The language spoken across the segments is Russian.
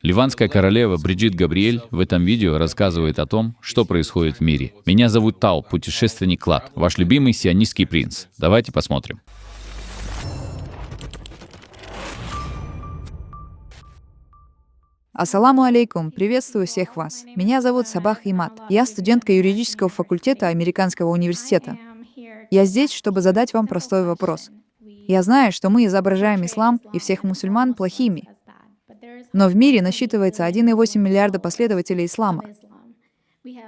Ливанская королева Бриджит Габриэль в этом видео рассказывает о том, что происходит в мире. Меня зовут Тау, путешественник Клад, ваш любимый сионистский принц. Давайте посмотрим. Ассаламу алейкум, приветствую всех вас. Меня зовут Сабах Имад. Я студентка юридического факультета Американского университета. Я здесь, чтобы задать вам простой вопрос. Я знаю, что мы изображаем ислам и всех мусульман плохими, но в мире насчитывается 1,8 миллиарда последователей ислама.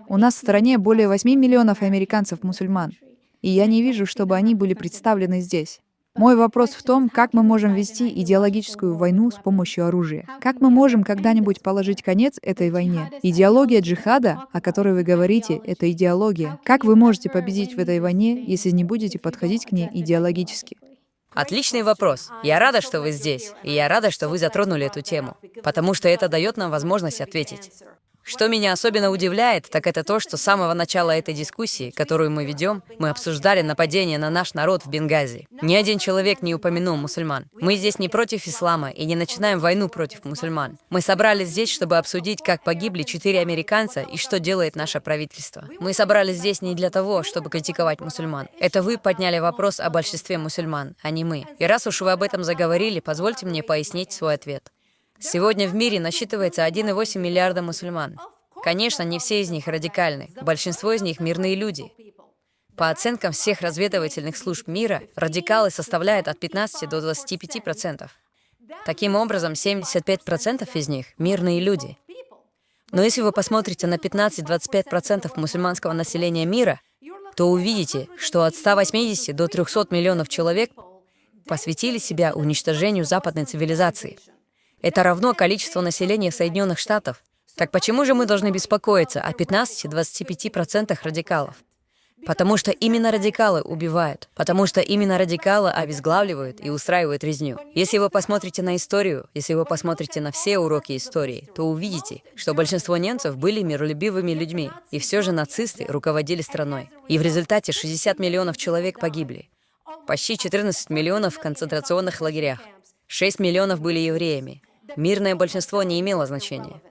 У нас в стране более 8 миллионов американцев-мусульман, и я не вижу, чтобы они были представлены здесь. Мой вопрос в том, как мы можем вести идеологическую войну с помощью оружия. Как мы можем когда-нибудь положить конец этой войне? Идеология джихада, о которой вы говорите, это идеология. Как вы можете победить в этой войне, если не будете подходить к ней идеологически? Отличный вопрос. Я рада, что вы здесь, и я рада, что вы затронули эту тему, потому что это дает нам возможность ответить. Что меня особенно удивляет, так это то, что с самого начала этой дискуссии, которую мы ведем, мы обсуждали нападение на наш народ в Бенгази. Ни один человек не упомянул мусульман. Мы здесь не против ислама и не начинаем войну против мусульман. Мы собрались здесь, чтобы обсудить, как погибли 4 американца и что делает наше правительство. Мы собрались здесь не для того, чтобы критиковать мусульман. Это вы подняли вопрос о большинстве мусульман, а не мы. И раз уж вы об этом заговорили, позвольте мне пояснить свой ответ. Сегодня в мире насчитывается 1,8 миллиарда мусульман. Конечно, не все из них радикальны. Большинство из них мирные люди. По оценкам всех разведывательных служб мира, радикалы составляют от 15 до 25%. Таким образом, 75% из них — мирные люди. Но если вы посмотрите на 15-25% мусульманского населения мира, то увидите, что от 180 до 300 миллионов человек посвятили себя уничтожению западной цивилизации. Это равно количеству населения Соединенных Штатов. Так почему же мы должны беспокоиться о 15-25% радикалов? Потому что именно радикалы убивают. Потому что именно радикалы обезглавливают и устраивают резню. Если вы посмотрите на историю, если вы посмотрите на все уроки истории, то увидите, что большинство немцев были миролюбивыми людьми. И все же нацисты руководили страной. И в результате 60 миллионов человек погибли. Почти 14 миллионов в концентрационных лагерях. 6 миллионов были евреями. Мирное большинство не имело значения.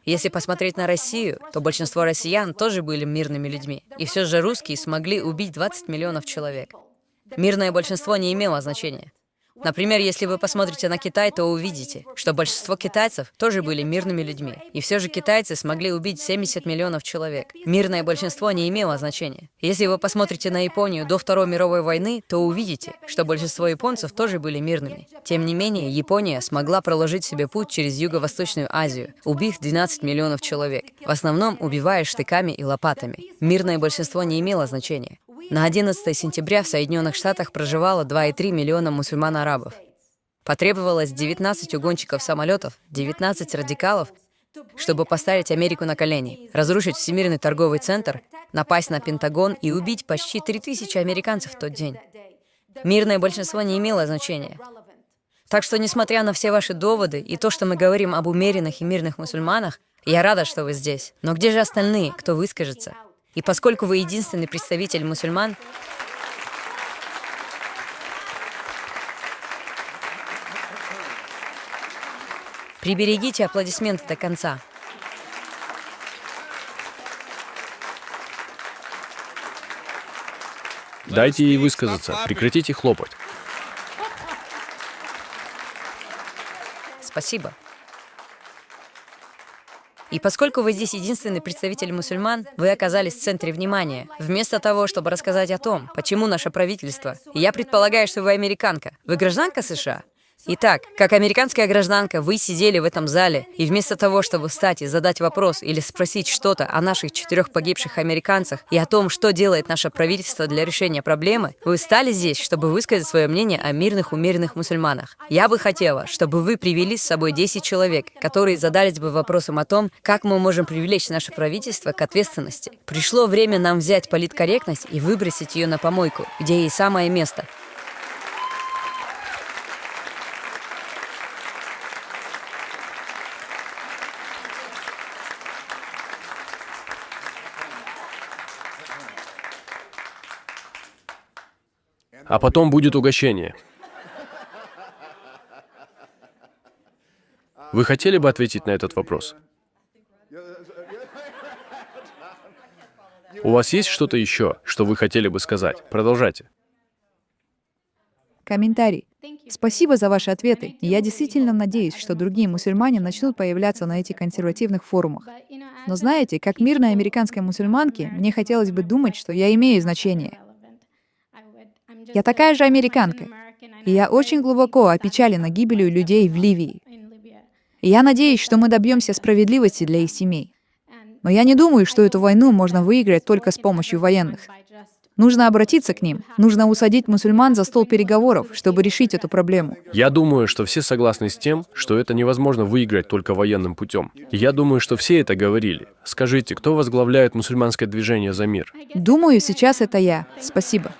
Если посмотреть на Россию, то большинство россиян тоже были мирными людьми. И все же русские смогли убить 20 миллионов человек. Мирное большинство не имело значения. Например, если вы посмотрите на Китай, то увидите, что большинство китайцев тоже были мирными людьми. И все же китайцы смогли убить 70 миллионов человек. Мирное большинство не имело значения. Если вы посмотрите на Японию до Второй мировой войны, то увидите, что большинство японцев тоже были мирными. Тем не менее, Япония смогла проложить себе путь через Юго-Восточную Азию, убив 12 миллионов человек, в основном убивая штыками и лопатами. Мирное большинство не имело значения. На 11 сентября в Соединенных Штатах проживало 2,3 миллиона мусульман-арабов. Потребовалось 19 угонщиков самолетов, 19 радикалов, чтобы поставить Америку на колени, разрушить Всемирный торговый центр, напасть на Пентагон и убить почти 3000 американцев в тот день. Мирное большинство не имело значения. Так что, несмотря на все ваши доводы и то, что мы говорим об умеренных и мирных мусульманах, я рада, что вы здесь. Но где же остальные, кто выскажется? И поскольку вы единственный представитель мусульман, приберегите аплодисменты до конца. Дайте ей высказаться, прекратите хлопать. Спасибо. И поскольку вы здесь единственный представитель мусульман, вы оказались в центре внимания. Вместо того, чтобы рассказать о том, почему наше правительство... Я предполагаю, что вы американка. Вы гражданка США? Итак, как американская гражданка, вы сидели в этом зале, и вместо того, чтобы встать и задать вопрос или спросить что-то о наших 4 погибших американцах и о том, что делает наше правительство для решения проблемы, вы стали здесь, чтобы высказать свое мнение о мирных, умеренных мусульманах. Я бы хотела, чтобы вы привели с собой 10 человек, которые задались бы вопросом о том, как мы можем привлечь наше правительство к ответственности. Пришло время нам взять политкорректность и выбросить ее на помойку, где ей самое место. А потом будет угощение. Вы хотели бы ответить на этот вопрос? У вас есть что-то еще, что вы хотели бы сказать? Продолжайте. Комментарий. Спасибо за ваши ответы. Я действительно надеюсь, что другие мусульмане начнут появляться на этих консервативных форумах. Но знаете, как мирной американской мусульманке, мне хотелось бы думать, что я имею значение. Я такая же американка, и я очень глубоко опечалена гибелью людей в Ливии. И я надеюсь, что мы добьемся справедливости для их семей. Но я не думаю, что эту войну можно выиграть только с помощью военных. Нужно обратиться к ним. Нужно усадить мусульман за стол переговоров, чтобы решить эту проблему. Я думаю, что все согласны с тем, что это невозможно выиграть только военным путем. И я думаю, что все это говорили. Скажите, кто возглавляет мусульманское движение за мир? Думаю, сейчас это я. Спасибо.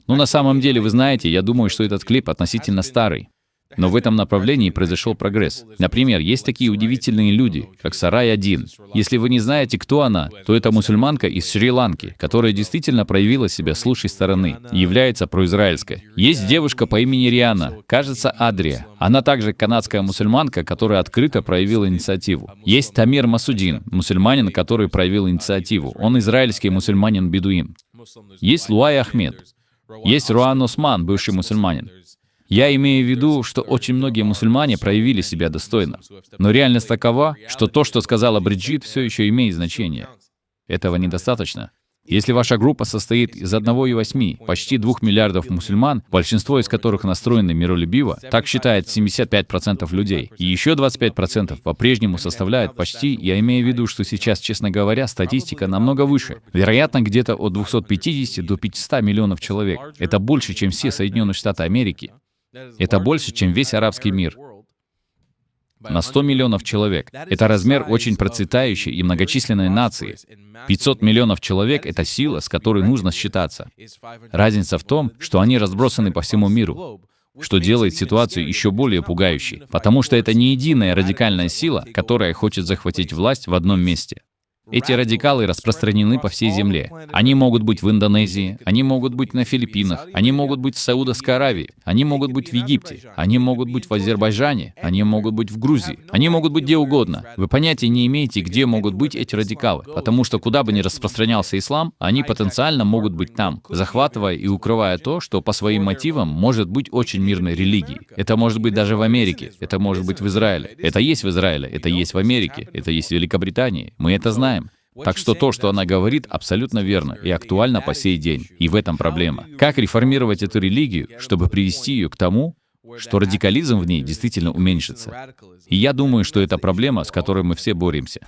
Ну, на самом деле, вы знаете, я думаю, что этот клип относительно старый. Но в этом направлении произошел прогресс. Например, есть такие удивительные люди, как Сарай Один. Если вы не знаете, кто она, то это мусульманка из Шри-Ланки, которая действительно проявила себя с лучшей стороны и является произраильской. Есть девушка по имени Риана, кажется, Адрия. Она также канадская мусульманка, которая открыто проявила инициативу. Есть Тамир Масудин, мусульманин, который проявил инициативу. Он израильский мусульманин-бедуин. Есть Луай Ахмед. Есть Руан Осман, бывший мусульманин. Я имею в виду, что очень многие мусульмане проявили себя достойно. Но реальность такова, что то, что сказала Бриджит, все еще имеет значение. Этого недостаточно. Если ваша группа состоит из 1,8, почти 2 миллиардов мусульман, большинство из которых настроены миролюбиво, так считает 75% людей, и еще 25% по-прежнему составляют почти, я имею в виду, что сейчас, честно говоря, статистика намного выше. Вероятно, где-то от 250 до 500 миллионов человек. Это больше, чем все Соединенные Штаты Америки. Это больше, чем весь арабский мир. На 100 миллионов человек. Это размер очень процветающей и многочисленной нации. 500 миллионов человек — это сила, с которой нужно считаться. Разница в том, что они разбросаны по всему миру, что делает ситуацию еще более пугающей, потому что это не единая радикальная сила, которая хочет захватить власть в одном месте. Эти радикалы распространены по всей земле. Они могут быть в Индонезии, они могут быть на Филиппинах, они могут быть в Саудовской Аравии, они могут быть в Египте, они могут быть в Азербайджане, они могут быть в Грузии, они могут быть где угодно. Вы понятия не имеете, где могут быть эти радикалы, потому что куда бы ни распространялся ислам, они потенциально могут быть там, захватывая и укрывая то, что по своим мотивам может быть очень мирной религией. Это может быть даже в Америке, это может быть в Израиле. Это есть в Израиле, это есть в Америке, это есть в Великобритании. Мы это знаем. Так что то, что она говорит, абсолютно верно и актуально по сей день. И в этом проблема. Как реформировать эту религию, чтобы привести ее к тому, что радикализм в ней действительно уменьшится? И я думаю, что это проблема, с которой мы все боремся.